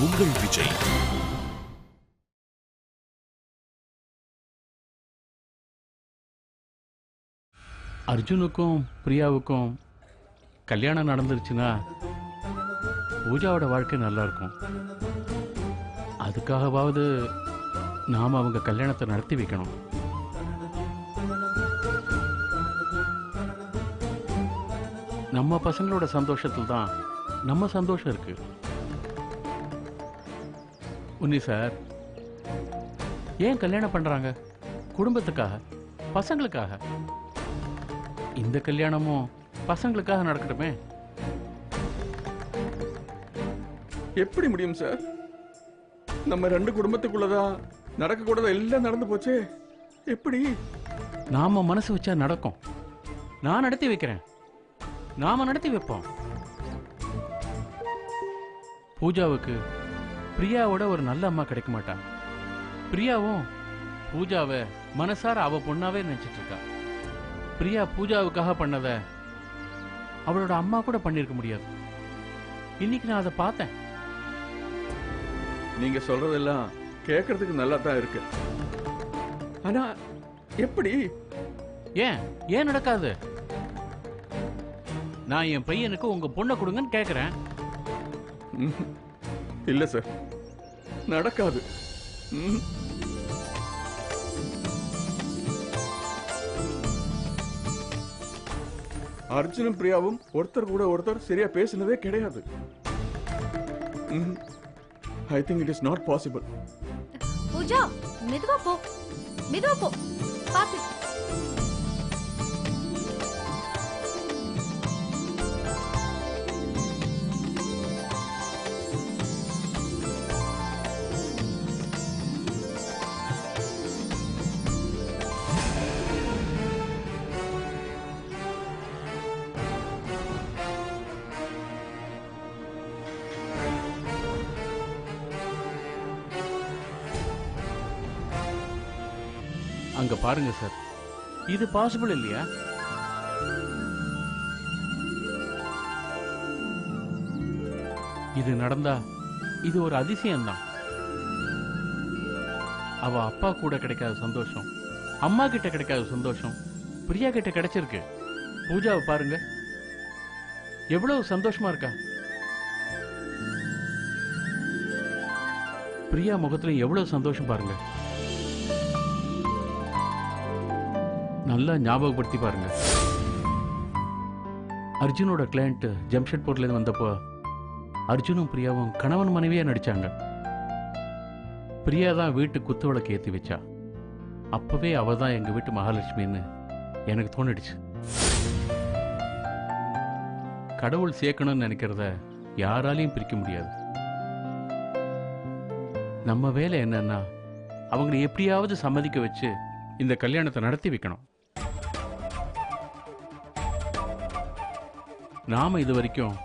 உங்கள் விஜய். அர்ஜுனுக்கும் பிரியாவுக்கும் கல்யாணம் நடந்துருச்சுன்னா பூஜாவோட வாழ்க்கை நல்லா இருக்கும். அதுக்காகவாவது நாம் அவங்க கல்யாணத்தை நடத்தி வைக்கணும். நம்ம பசங்களோட சந்தோஷத்தில் தான் நம்ம சந்தோஷம் இருக்கு. உன்னி சார், ஏன் கல்யாணம் பண்றாங்க? குடும்பத்துக்காக, பசங்களுக்காக. இந்த கல்யாணமும் பசங்களுக்காக நடக்கட்டுமே. எப்படி முடியும் சார்? நம்ம ரெண்டு குடும்பத்துக்குள்ளதான் நடக்கக்கூடாத எல்லாம் நடந்து போச்சே. எப்படி? நாம மனசு வச்சா நடக்கும். நான் நடத்தி வைக்கிறேன். நாம நடத்தி வைப்போம். பூஜாவுக்கு பிரியாவோட ஒரு நல்ல அம்மா கிடைக்க மாட்டா. பிரியாவும் பூஜாவை மனசார அவ பொண்ணாவே நினைச்சிட்டு இருக்கா. பிரியா பூஜாவுக்காக பண்ணத அவளோட அம்மா கூட பண்ணிருக்க முடியாது. இன்னைக்கு நான் அதை பார்த்தேன். நீங்க சொல்றதெல்லாம் கேட்கறதுக்கு நல்லா தான் இருக்கு. ஆனா எப்படி? ஏன் ஏன் நடக்காது? நான் என் பையனுக்கு உங்க பொண்ணை கொடுங்கன்னு கேட்கிறேன். இல்ல சார், நடக்காது. அர்ஜுனும் பிரியாவும் ஒருத்தர் கூட ஒருத்தர் சரியா பேசினதே கிடையாது. I think it is not possible. Pooja, மெதுவா போ, மெதுவா போ, பாத்து. அங்க பாருங்க சார், இது பாசிபிள் இல்லையா? இது நடந்தா இது ஒரு அதிசயம்தான். அவ அப்பா கூட கிடைக்காத சந்தோஷம், அம்மா கிட்ட கிடைக்காத சந்தோஷம் பிரியா கிட்ட கிடைச்சிருக்கு. பூஜாவை பாருங்க, எவ்வளவு சந்தோஷமா இருக்கா. பிரியா முகத்துல எவ்வளவு சந்தோஷம் பாருங்க. நல்லா ஞாபகப்படுத்தி பாருங்க. அர்ஜுனோட கிளையண்ட் ஜம்ஷெட்பூர்லேருந்து வந்தப்போ அர்ஜுனும் பிரியாவும் கணவன் மனைவியா நடிச்சாங்க. பிரியா தான் வீட்டு குத்து விளக்கு ஏற்றி வச்சா. அப்பவே அவ தான் எங்க வீட்டு மகாலட்சுமின்னு எனக்கு தோணிடுச்சு. கடவுள் சேர்க்கணும்னு நினைக்கிறத யாராலையும் பிரிக்க முடியாது. நம்ம வேலை என்னன்னா அவங்களை எப்படியாவது சம்மதிக்க வச்சு இந்த கல்யாணத்தை நடத்தி வைக்கணும். நாம இது வரைக்கும்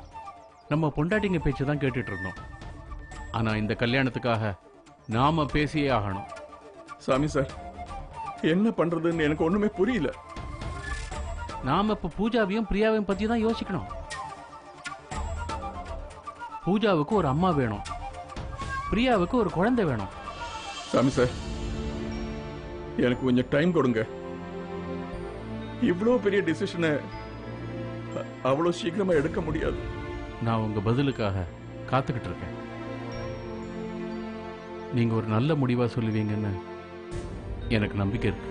நம்ம பொண்டாட்டிங்க பேச்சு தான் கேட்டுட்டு இருந்தோம். ஆனா இந்த கல்யாணத்துக்காக நாம பேசியே ஆகணும். சாமி சார், என்ன பண்றதுன்னு எனக்கு ஒண்ணுமே புரியல. நாம இப்ப பூஜாவையும் பிரியாவையும் பத்தி தான் யோசிக்கணும். பூஜாவுக்கு ஒரு அம்மா வேணும், பிரியாவுக்கு ஒரு குழந்தை வேணும். சாமி சார், எனக்கு கொஞ்சம் டைம் கொடுங்க. இவ்வளவு பெரிய டிசிஷனை அவ்வளவு சீக்கிரமா எடுக்க முடியாது. நான் உங்க பதிலுக்காக காத்துக்கிட்டு இருக்கேன். நீங்க ஒரு நல்ல முடிவா சொல்லுவீங்கன்னு எனக்கு நம்பிக்கை இருக்கு.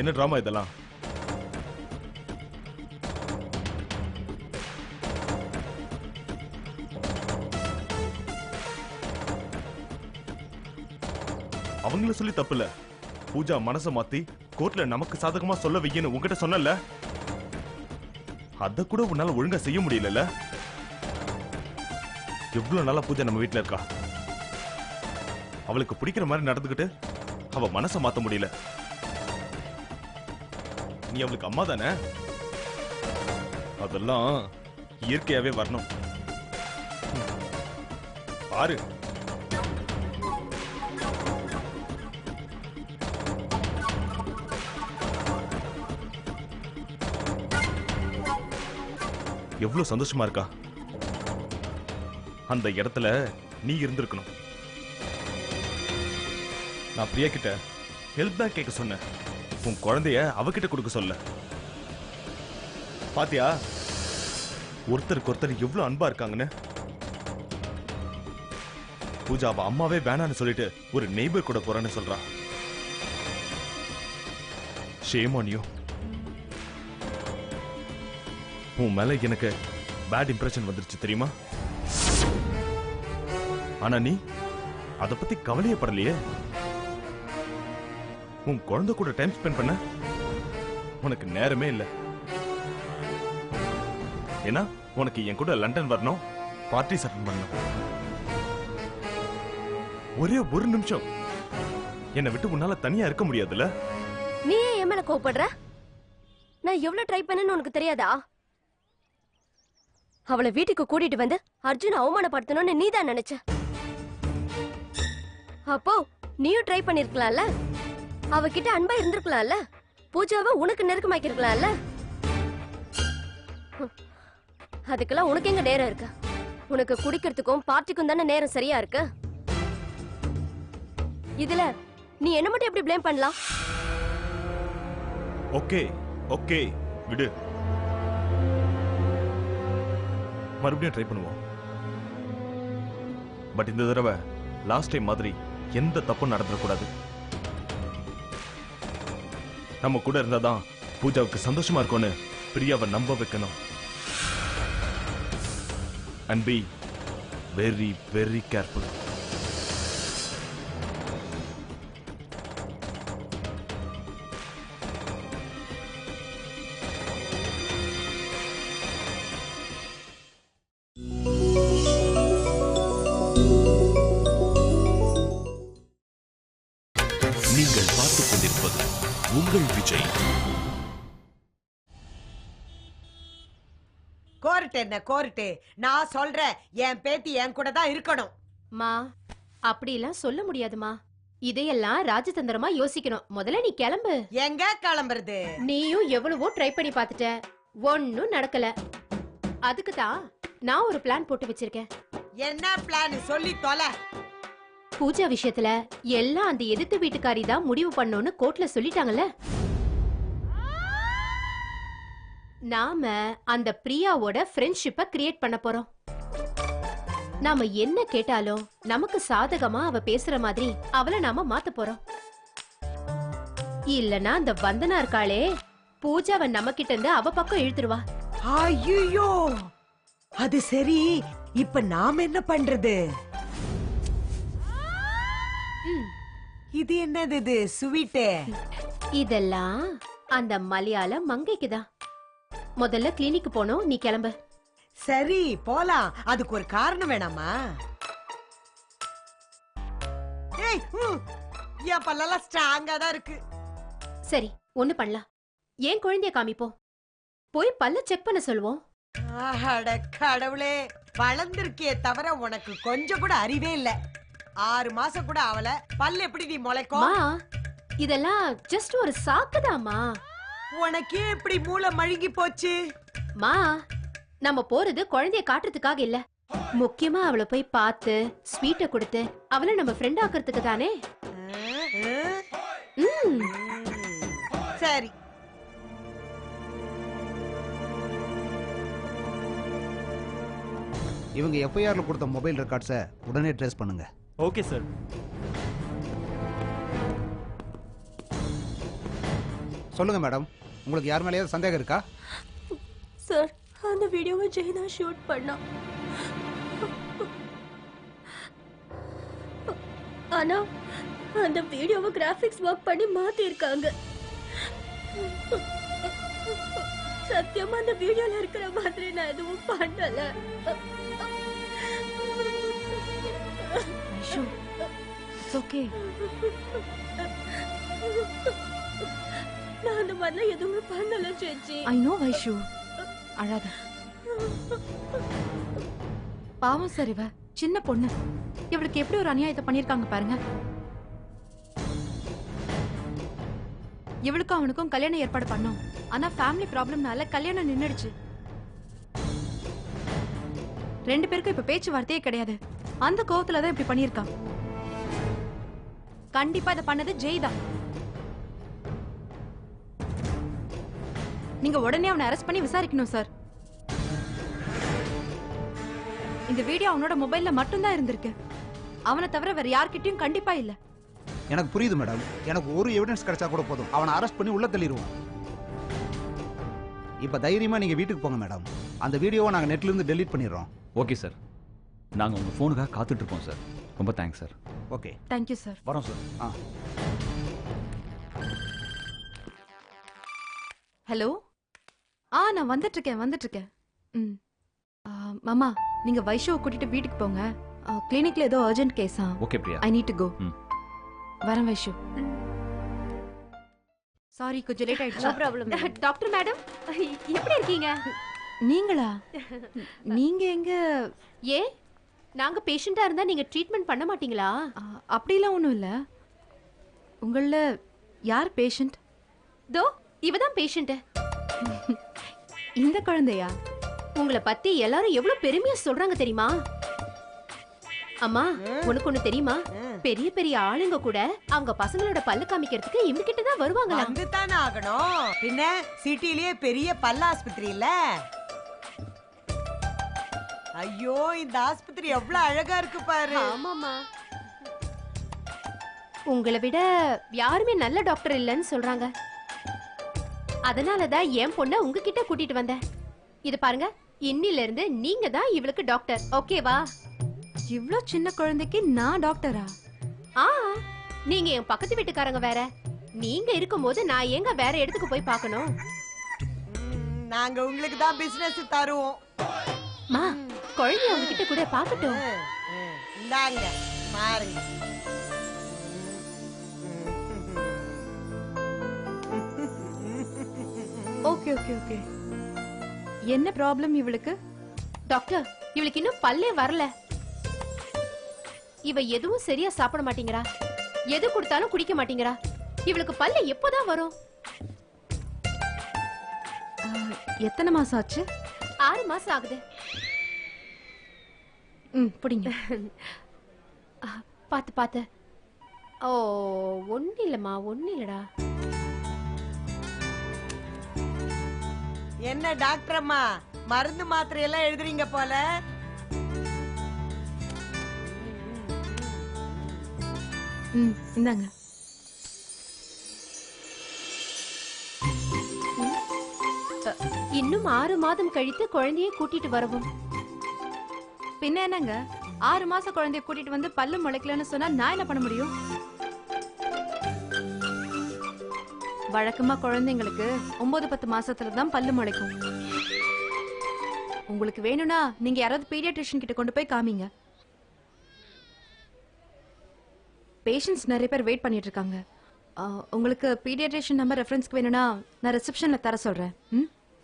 என்ன டிராமா இதெல்லாம்? அவங்கள சொல்லி தப்பு இல்ல. பூஜா மனசை மாத்தி கோர்ட்ல நமக்கு சாதகமா சொல்ல வையன்னு உங்ககிட்ட சொன்னல, அத கூட உன்னால ஒழுங்கா செய்ய முடியல. எவ்வளவு நாளா பூஜா நம்ம வீட்டுல இருக்கா. அவளுக்கு பிடிக்கிற மாதிரி நடந்துகிட்டு அவ மனசை மாத்த முடியல. நீ அவளுக்கு அம்மா தானே? அதெல்லாம் இயற்கையாவே வரணும். பாரு, எவ்வளவு சந்தோஷமா இருக்கா. அந்த இடத்துல நீ இருந்திருக்கணும். நான் பிரியா கிட்ட ஹெல்ப் தான் கேட்க சொன்னேன். உன் குழந்தைய அவகிட்ட கொடுக்க சொல்ல. பாத்தியா ஒருத்தருக்கு ஒருத்தர் எவ்வளவு அன்பா இருக்காங்கன்னு. பூஜா அவ அம்மாவே வேணான்னு சொல்லிட்டு ஒரு நெய்பர் கூட போறான்னு சொல்றா. Shame on you. உன் மேல எனக்கு பேட் இம்ப்ரெஷன் வந்துருச்சு தெரியுமா? ஆனா நீ அத பத்தி கவலையே படலையே. உன் குழந்தை கூட டைம் ஸ்பெண்ட் பண்ண உனக்கு நேரமே இல்ல. ஏன்னா உனக்கு என் கூட லண்டன் வரணும், பார்ட்டிஸ் அட்டெண்ட் பண்ணணும். ஒரே ஒரு நிமிஷம் என்னை விட்டு உன்னால தனியா இருக்க முடியாதுல்ல? நீ ஏன் என் மேல கோவப்படுற? நான் எவ்வளவு ட்ரை பண்ணேன்னு உனக்கு தெரியாதா? அவளை வீட்டுக்கு கூட்டிட்டு வந்து அர்ஜுன் அவமானப்படுத்தணும்னு நீதான் நினைச்ச. அப்போ நீயும் ட்ரை பண்ணிருக்கலாம்ல. அவகிட்ட அன்பா இருந்திருக்கலாம்ல. பூஜாவை உனக்கு நெருக்கமாக்கிருக்கலாம்ல. அதுக்கெல்லாம் உனக்கு எங்க நேரம் இருக்கு? உனக்கு குடிக்கிறதுக்கும் பார்ட்டிக்கும் தானே நேரம் சரியா இருக்கு. இதுல நீ என்ன மட்டும் எப்படி ப்ளேம் பண்ணலாம்? ஓகே ஓகே விடு, மறுபடியும் ட்ரை பண்ணுவோம். பட் இந்த தடவை லாஸ்ட் டைம் மாதிரி எந்த தப்பும் நடந்துடக்கூடாது. நம்ம கூட இருந்தாதான் பூஜாவுக்கு சந்தோஷமா இருக்கும்னு பிரியாவை நம்ப வைக்கணும். And be very very careful. நீங்கள் பார்த்துக் கொண்டிருப்பது உங்கள் விஜய். கோர்ட் என்ன கோர்ட்டு? நான் சொல்றேன், என் பேத்தி என் கூட தான் இருக்கணும். மா அப்படிலாம் சொல்ல முடியாதுமா. இதையெல்லாம் ராஜதந்திரமா யோசிக்கணும். முதல்ல நீ கிளம்பு. எங்க கிளம்புறது? நீயும் எவ்வளவோ ட்ரை பண்ணி பார்த்துட்ட, ஒன்னும் நடக்கல. அதுக்கு தான் நான் ஒரு பிளான் போட்டு வச்சிருக்கேன். என்ன பிளான் சொல்லி தொலை. பூஜா விஷயத்துல எல்லாம் அந்த எதிர்த்து வீட்டுக்காரி தான் முடிவு பண்ணணும்னு கோர்ட்ல சொல்லிட்டாங்கல்ல. நாம அந்த பிரியாவோட ஃப்ரெண்ட்ஷிப்பை கிரியேட் பண்ண போறோம். நாம என்ன கேட்டாலும் நமக்கு சாதகமா அவ பேசுற மாதிரி அவளை நாம மாத்த போறோம். இல்லனா அந்த வந்தனா இருக்காளே, பூஜாவை நம்ம கிட்ட இருந்து அவ பக்கம் இழுத்துருவா. ஐயோ, அது சரி. இப்ப நாம என்ன பண்றது? இது என்னது இது ஸ்வீட்? இதெல்லாம் அந்த மலையாள மங்கைக்குதான். முதல்ல கிளினிக் போனோம், நீ கிளம்பு. சரி போலாம். அதுக்கு ஒரு காரணம் வேணாமா? ஏய், என் பல்லெல்லாம் ஸ்ட்ராங்கா தான் இருக்கு. சரி ஒண்ணு பண்ணலாம். ஏன் குழந்தைய காமிப்போம், போய் பல்ல செக் பண்ண சொல்லுவோம். அட கடவுளே, வளர்ந்திருக்கே தவிர உனக்கு கொஞ்சம் கூட அறிவே இல்ல. 6 மாசம் கூட அவள பல்லு எப்படி நீ முளைக்கும்? மா, இதெல்லாம் ஜஸ்ட் ஒரு சாக்குதாமா. உனக்கே இப்படி மூளை மழுங்கி போச்சு. மா, நம்ம போறது குழந்தைய காட்டுறதுக்காக இல்ல, முக்கியமா அவளை போய் பார்த்து ஸ்வீட்டை கொடுத்து அவளை நம்ம ஃப்ரெண்ட் ஆக்குறதுக்கு தானே. சரி, இவங்க எஃப்ஐஆர்ல கொடுத்த மொபைல் ரெக்கார்ட்ஸை உடனே ட்ரேஸ் பண்ணுங்க. Okay sir. சொல்லுங்க மேடம், உங்களுக்கு யார் மேலேயாவது சந்தேகம் இருக்கா? சார், அந்த வீடியோவை ஜெயதா ஷூட் பண்ணா. ஆனா அந்த வீடியோவை கிராபிக்ஸ் ஒர்க் பண்ணி மாத்தி இருக்காங்க. சத்தியமா அந்த வீடியோல இருக்கிற மாதிரி நான் எதுவும் பண்ணல. ஓகே, நான் அந்த மாதிரி எதுவுமே பண்ணல சேச்சி. ஐ நோ வைஷு, அழாத. பாவம் சார், இவ சின்ன பொண்ணு. இவளுக்கு எப்படி ஒரு அநியாயத்தை பண்ணிருக்காங்க பாருங்க. இவளுக்கும் அவனுக்கும் கல்யாணம் ஏற்பாடு பண்ணோம். ஆனா ஃபேமிலி ப்ராப்ளம்னால கல்யாணம் நின்னுடுச்சு. ரெண்டு பேருக்கும் இப்ப பேச்சுவார்த்தையே கிடையாது. அந்த கோவத்துல தான் இப்படி பண்ணியிருக்கான். கண்டிப்பா இதை பண்ணது ஜெய் தான். நீங்க உடனே அவனை அரெஸ்ட் பண்ணி விசாரிக்கணும் சார். இந்த வீடியோ அவனோட மொபைல்ல மட்டும்தான் இருந்திருக்கு. அவனை தவிர வேற யார்கிட்டயும் கண்டிப்பா இல்ல. எனக்கு புரியுது மேடம். எனக்கு ஒரு எவிடன்ஸ் கிடைச்சா கூட போதும், அவனை அரெஸ்ட் பண்ணி உள்ள தள்ளிடுவோம். இப்ப தைரியமா நீங்க வீட்டுக்கு போங்க மேடம். அந்த வீடியோவை நாங்க நெட்ல இருந்து டெலீட் பண்ணிடுறோம். ஓகே சார், நாங்கள் உங்கள் ஃபோனுக்காக காத்துட்டு இருப்போம் சார். ரொம்ப thanks sir. Okay, thank you sir. வரோம் சார். ஹலோ. நான் வந்துட்டு இருக்கேன். ம். மாமா, நீங்க வைஷோவை கூட்டிட்டு வீட்டுக்கு போங்க. கிளினிக்ல ஏதோ அர்ஜென்ட் கேஸா. Okay Priya. I need to go. ம். வரேன் வைஷு. சாரி, கொஞ்சம் லேட் ஆயிடுச்சு. No problem. டாக்டர் மேடம், எப்படி இருக்கீங்க? நீங்களா? நீங்க எங்க? ஏ, நாங்க பேஷண்டா இருந்தா நீங்க ட்ரீட்மெண்ட் பண்ண மாட்டீங்களா? அப்படிலாம் ஒண்ணும் இல்ல. உங்கள யார் பேஷண்ட்? தோ இவதான் பேஷண்ட். இந்த குழந்தையா? உங்களை பத்தி எல்லாரும் எவ்வளவு பெருமையா சொல்றாங்க தெரியுமா? அம்மா, உனக்கு ஒண்ணு தெரியுமா? பெரிய பெரிய ஆளுங்க கூட அவங்க பசங்களோட பல்லு காமிக்கிறதுக்கு இவங்கிட்ட தான் வருவாங்களா? வந்துதானே ஆகணும். பின்ன சிட்டிலேயே பெரிய பல்ல ஆஸ்பத்திரி இல்ல. ஐயோ, இந்த ஆஸ்பத்திரி எவ்வளவு அழகா இருக்கு பாரு. ஆமாமா. உங்களை விட யாருமே நல்ல டாக்டர் இல்லைன்னு சொல்றாங்க. அதனாலதான் என் பொண்ண உங்ககிட்ட கூட்டிட்டு வந்தேன். இது பாருங்க, இன்னில இருந்து நீங்க தான் இவளுக்கு டாக்டர். ஓகேவா? இவ்ளோ சின்ன குழந்தைக்கு நான் டாக்டரா? நீங்க என் பக்கத்து வீட்டுக்காரங்க வேற. நீங்க இருக்கும்போது நான் எங்க வேற இடத்துக்கு போய் பார்க்கணும்? நாங்க உங்களுக்கு தான் பிசினஸ் தருவோம். மா, குழந்தைய உங்ககிட்ட கூட பார்க்கட்டும். இந்தாங்க பாருங்க. ஓகே. என்ன ப்ராப்ளம் இவளுக்கு? டாக்டர், இவளுக்கு இன்னும் பல்லே வரல. இவ எதுவும் சரியா சாப்பிட மாட்டேங்கிறா. எது கொடுத்தாலும் குடிக்க மாட்டேங்கிறா. இவளுக்கு பல்ல எப்போதான் வரும்? எத்தனை மாசம் ஆச்சு? 6 மாசம் ஆகுது. புடிங்க. பாத்து. ஓ, ஒண்ணு இல்லம்மா, ஒண்ணு இல்லடா. என்ன டாக்டர் அம்மா, மருந்து மாத்திரை எல்லாம் எழுதுறீங்க போல. இந்தாங்க. இன்னும் 6 மாதம் கழித்து குழந்தையை கூட்டிட்டு வரவும். பின்ன என்னங்க, 6 மாச குழந்தைய கூட்டிட்டு வந்து பல்லு முளைக்கலன்னு சொன்னா நான் என்ன பண்ண முடியும்? வழக்கமா குழந்தைங்களுக்கு 9-10 மாசத்துல தான் பல்லு முளைக்கும். உங்களுக்கு வேணும்னா நீங்க யாராவது பீடியாட்ரிஷியன் கிட்ட கொண்டு போய் காமிங்க. பேஷண்ட்ஸ் நிறைய பேர் வெயிட் பண்ணிட்டு இருக்காங்க. உங்களுக்கு பீடியாட்ரிஷியன் நம்பர் ரெஃபரன்ஸ்க்கு வேணும்னா நான் ரிசப்ஷன்ல தர சொல்றேன்.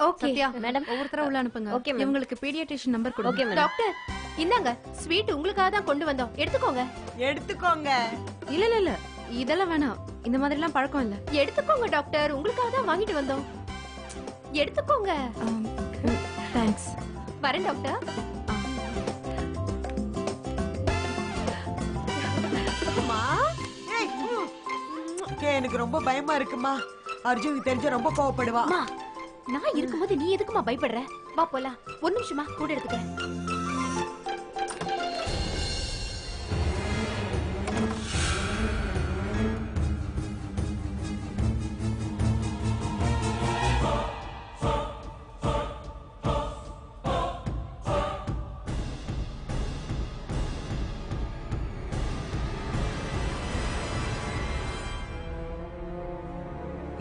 Okay madam. ஒவ்வொருத்தர உள்ள அனுப்புங்க. Okay ma'am. இவங்களுக்கு பீடியாட்ரிஷியன் நம்பர் கொடுங்க. Okay madam. டாக்டர், இந்தாங்க ஸ்வீட் உங்களுக்காக தான் கொண்டு வந்தோம். எடுத்துக்கோங்க. எடுத்துக்கோங்க. இல்ல இதெல்லாம் வேணாம். இந்த மாதிரி எல்லாம் பழக்கம் இல்ல. எடுத்துக்கோங்க டாக்டர், உங்களுக்காக தான் வாங்கிட்டு வந்தோம். எடுத்துக்கோங்க. தேங்க்ஸ். வரேன் டாக்டர். அம்மா, ஏய், எனக்கு ரொம்ப பயமா இருக்குமா. அர்ஜுனுக்கு தெரிஞ்ச ரொம்ப கோவப்படுவா. அம்மா, நான் இருக்கும்போது நீ எதுக்குமா பயப்படுற? வா போலாம். ஒரு நிமிஷமா கூட எடுத்துக்கிறேன்.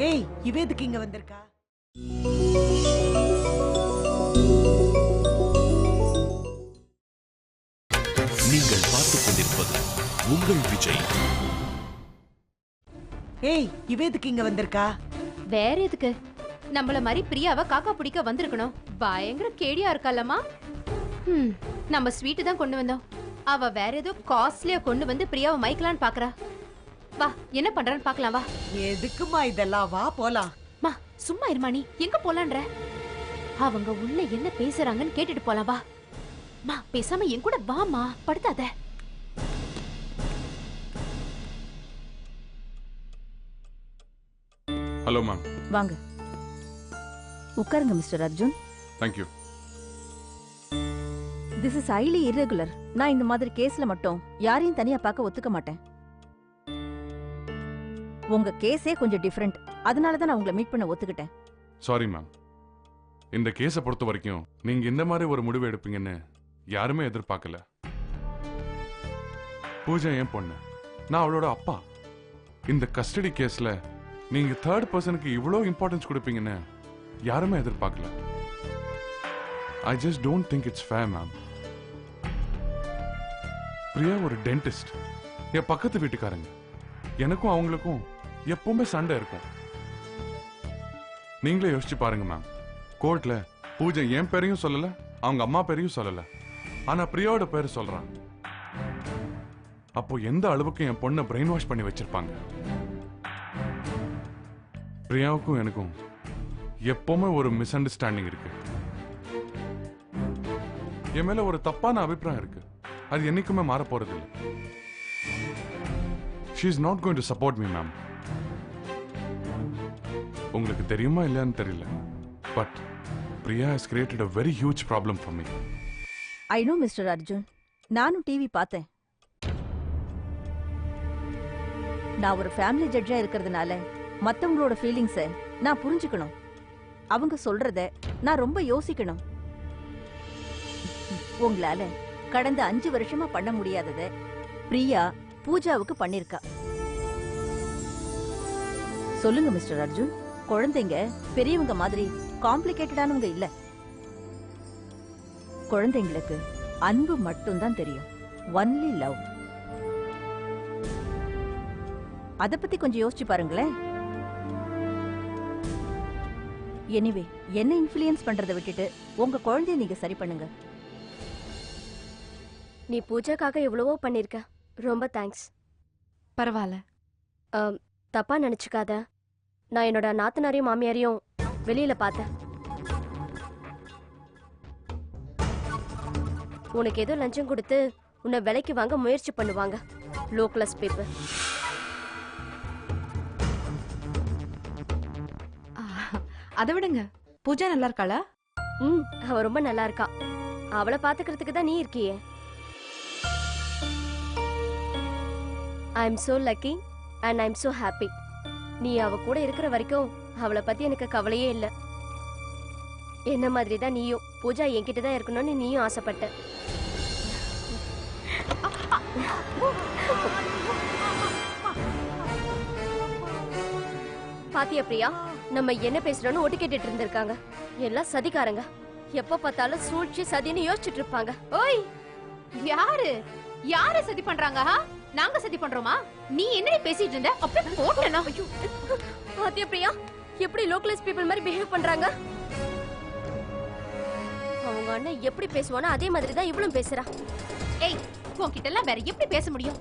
ஏய், இவ எதுக்கு இங்க வந்திருக்கா? நீங்கள் பார்த்துக் கொண்டிருப்பது உங்கள் விஜய். ஏய், இவ எதுக்கு இங்க வந்திருக்கா? வேற எதுக்கு? நம்மள மாதிரி பிரியாவை காக்கா பிடிக்க வந்திருக்கணும். பயங்கர கேடியா இருக்காலம்மா. நம்ம ஸ்வீட்டு தான் கொண்டு வந்தோம். அவ வேற ஏதோ காஸ்ட்லியா கொண்டு வந்து பிரியாவை மைக்கலான்னு பாக்குறா. வா, என்ன பண்றான்னு பாக்கலாம். வா. எதுக்குமா இதெல்லாம்? வா போலாம். மா, சும்மா இருமா. நீ எங்க போலான்ற? அவங்க உள்ள என்ன பேசுறாங்கன்னு கேட்டுட்டு போலாம். வா மா பேசாம என் கூட வாமா, படுத்தாத. Hello ma'am. வாங்க உட்காருங்க mister Arjun. Thank you. This is highly irregular. நான் இந்த மாதிரி கேஸ்ல மட்டும் யாரையும் தனியா பார்க்க ஒத்துக்க மாட்டேன். உங்க கேஸே கொஞ்சம் டிஃபரெண்ட். அதனால தான் நான் உங்களை மீட் பண்ண ஒத்துக்கிட்டேன். Sorry ma'am. இந்த கேஸை பொறுத்த வரைக்கும் நீங்க இந்த மாதிரி ஒரு முடிவு எடுப்பீங்கன்னு யாருமே எதிர்பார்க்கல. பூஜா என் பொண்ணு, நான் அவளோட அப்பா. இந்த கஸ்டடி கேஸ்ல நீங்க தேர்ட் பர்சனுக்கு இவ்வளோ இம்பார்ட்டன்ஸ் கொடுப்பீங்கன்னு யாருமே எதிர்பார்க்கல. I just don't think it's fair ma'am. Priya ஒரு டென்டிஸ்ட், என் பக்கத்து வீட்டுக்காரங்க. எனக்கும் அவங்களுக்கும் எப்பவுமே சண்டை இருக்கும். நீங்களே யோசிச்சு பாருங்க மேம். கோர்ட்ல பூஜை என் பேரையும் சொல்லல, அவங்க அம்மா பேரையும் சொல்லல, ஆனா பிரியாவோட பேரை சொல்றான். அப்போ எந்த அளவுக்கு என் பொண்ணை பிரெயின் வாஷ் பண்ணி வச்சிருப்பாங்க. பிரியாவுக்கும் எனக்கும் எப்பவுமே ஒரு மிஸ் அண்டர்ஸ்டாண்டிங் இருக்கு. என் மேல ஒரு தப்பான அபிப்பிராயம் இருக்கு. அது என்னைக்குமே மாற போறது இல்லை. She is not going to support me, ma'am. உங்களுக்கு தெரியுமா இல்லையான்னு தெரியல, but Priya has created a very huge problem for me. I know mister Arjun. நானும் டிவி பார்த்தேன். நான் ஒரு ஃபேமிலி ஜட்ஜா இருக்கிறதுனால மத்தவங்களோட ஃபீலிங்ஸை நான் புரிஞ்சுக்கணும். அவங்க சொல்றத நான் ரொம்ப யோசிக்கணும். உங்களால கடந்த 5 வருஷமா பண்ண முடியாதத பிரியா பூஜாவுக்கு பண்ணிருக்கா. சொல்லுங்க மிஸ்டர் அர்ஜுன், குழந்தைங்க பெரியவங்க மாதிரி காம்ப்ளிகேட்டடானவங்க இல்ல. குழந்தைங்களுக்கு அன்பு மட்டும்தான் தெரியும். Only love. அத பத்தி கொஞ்சம் யோசிச்சு பாருங்களேன். எனிவே, என்ன இன்ஃப்ளூயன்ஸ் பண்றதை விட்டுட்டு உங்க குழந்தைய நீங்க சரி பண்ணுங்க. நீ பூஜாக்காக எவ்வளவோ பண்ணிருக்க. ரொம்ப தேங்க்ஸ். பரவாயில்ல. தப்பா நினைச்சுக்காத. நான் என்னோட நாத்தனாரையும் மாமியாரையும் வெளியில பார்த்தேன். உனக்கு ஏதோ லஞ்சம் கொடுத்து உன்னை விலைக்கு வாங்க முயற்சி பண்ணுவாங்க. Low class people. அதை விடுங்க. பூஜா நல்லா இருக்காளா? அவ ரொம்ப நல்லா இருக்கா. அவளை பாத்துக்கிறதுக்கு தான் நீ இருக்கியே. I am so lucky and I am so happy. நீ அவ கூட இருக்கிற வரைக்கும் அவளை பத்தி எனக்கு கவலையே இல்லை. என்ன மாதிரி தான் நீயும். பூஜா என்கிட்ட தான் இருக்கணும்னு நீயும் ஆசைப்பட்ட. பாத்தியா பிரியா, நம்ம என்ன பேசுறோம்னு ஒட்டு கேட்டுட்டு இருந்திருக்காங்க. எல்லாம் சதிகாரங்க. எப்ப பார்த்தாலும் சூழ்ச்சி சதின்னு யோசிச்சுட்டு இருப்பாங்க. ஓய், யாரு யாரு சதி பண்றாங்க? நாங்க சதி பண்றோமா? நீ என்னடி பேசிட்டு இருந்த? அப்படியே போட்டேனா? பாத்தியா பிரியா, எப்படி லோக்கலைஸ் பீப்புள் மாதிரி பிஹேவ் பண்றாங்க. அவங்க அண்ணன் எப்படி பேசுவானோ அதே மாதிரி தான் இவளும் பேசுறா. ஏய், உன்கிட்ட எல்லாம் வேற எப்படி பேச முடியும்?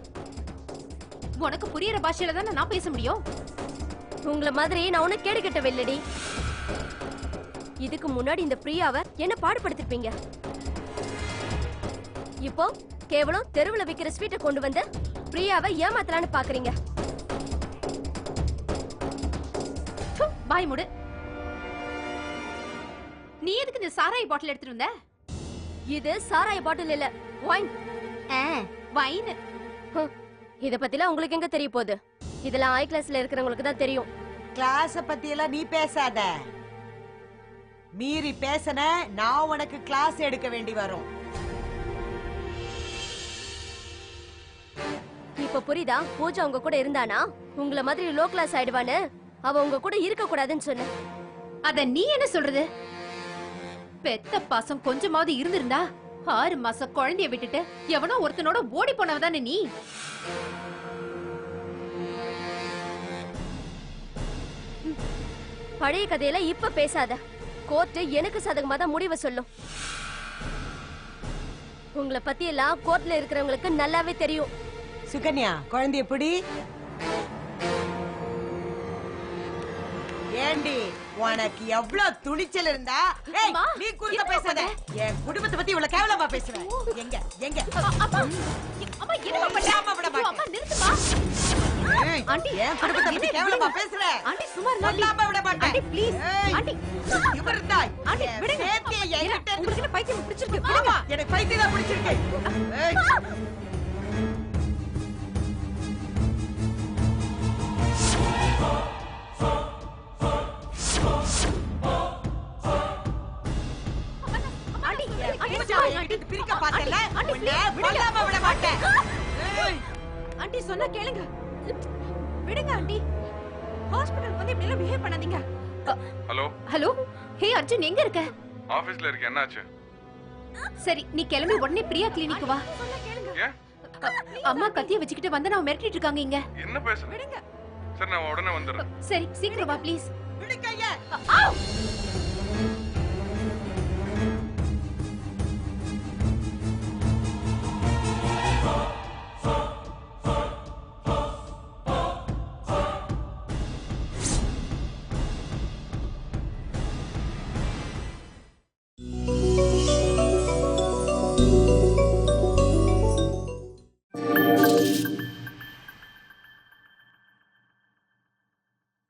உனக்கு புரியுற பாஷையில தானே நான் பேச முடியும். உங்கள மாதிரி நான் உன்னை கேடு கட்டவில்லடி. இதுக்கு முன்னாடி இந்த பிரியாவை என்ன பாடுபடுத்திருப்பீங்க. இப்போ கேவலம் தெருவுல விக்கிற ஸ்வீட்டை கொண்டு வந்து பிரியாவை ஏமாத்தலான்னு பாக்குறீங்க. பாய் மூடு. நீ எதுக்கு இந்த சாராய பாட்டில் எடுத்துட்டு வந்த? இது சாராய பாட்டில் இல்ல, வைன். வைன். இத பத்திலாம் உங்களுக்கு எங்க தெரிய போகுது? இதெல்லாம் ஹை கிளாஸ்ல இருக்கிறவங்களுக்கு தான் தெரியும். கிளாஸ பத்தி எல்லாம் நீ பேசாத. மீறி பேசன நான் உனக்கு கிளாஸ் எடுக்க வேண்டி வரும். இப்ப புரியுதா? பூஜா உங்க கூட இருந்தானா உங்கள மாதிரி லோ கிளாஸ் ஆயிடுவான்னு அவ உங்க கூட இருக்க கூடாதுன்னு சொன்ன. அத நீ என்ன சொல்றது? பெத்த பாசம் கொஞ்சமாவது இருந்திருந்தா 6 மாசம் குழந்தைய விட்டுட்டு எவனோ ஒருத்தனோட ஓடி போனவதானே நீ. பழைய கதையில இப்ப பேசாத. கோர்ட் எனக்கு சாதகமா தான் முடிவை சொல்லும். உங்களை பத்தி எல்லாம் கோர்ட்ல இருக்கிறவங்களுக்கு நல்லாவே தெரியும். சுகன்யா, குழந்தைய பிடி. ஏண்டி உனக்கு எவ்வளவு துணிச்சல் இருந்தா ஏய், அம்மா, நீ குறுக்க என்னம்மா பேசாத. பண்ண? என் குடும்பத்தை பத்தி இவ்வளவு கேவலமா பேசுவேன். எங்க எங்க அம்மா என்னம்மா பண்ற? பேசாம விட மாட்டேன். அம்மா நிறுத்துமா. ஏய், ஆண்டி, என் குடும்பத்தை பத்தி ஆண்டி, கேவலமா விடுங்க. பேசுற. ஆண்டி சும்மா இருங்க ஆண்டி. சொல்லாம விட மாட்டேன். Aunty please. ஏய், ஆண்டி இவர் தான். ஆண்டி என் விடுங்க. சேத்தியை என்கிட்ட இருந்து- உங்களுக்கு என்ன பைத்தியம் பிடிச்சிருக்கு? விடுங்க. ஆமா, எனக்கு பைத்தியம் தான் பிடிச்சிருக்கு. ஏய், ஆண்டி ஆண்டி பூஜாவை சும்மா இருங்க, என்கிட்ட பிரிக்க பார்த்தல, ஆண்டி, உன்னை please, விடுங்க. கொல்லாம விட மாட்டேன். ஏய், ஆண்டி சொன்னா கேளுங்க. விடுங்க ஆண்டி. ஹாஸ்பிடல் வந்து இப்படி எல்லாம் பிஹேவ் பண்ணாதீங்க. ஹலோ ஹலோ ஹே அர்ஜுன் எங்க இருக்க? ஆபீஸ்ல இருக்க என்னாச்சு? சரி நீ கிளம்பி உடனே பிரியா கிளினிக் வா. ஏன் அம்மா கத்திய வச்சுக்கிட்டு வந்து நான் மிரட்டிட்டு இருக்காங்க இங்க. என்ன பேசுற? சரி நான் உடனே வந்துடுறேன். சரி சீக்கிரம் வா ப்ளீஸ். விடு கையை. ஆ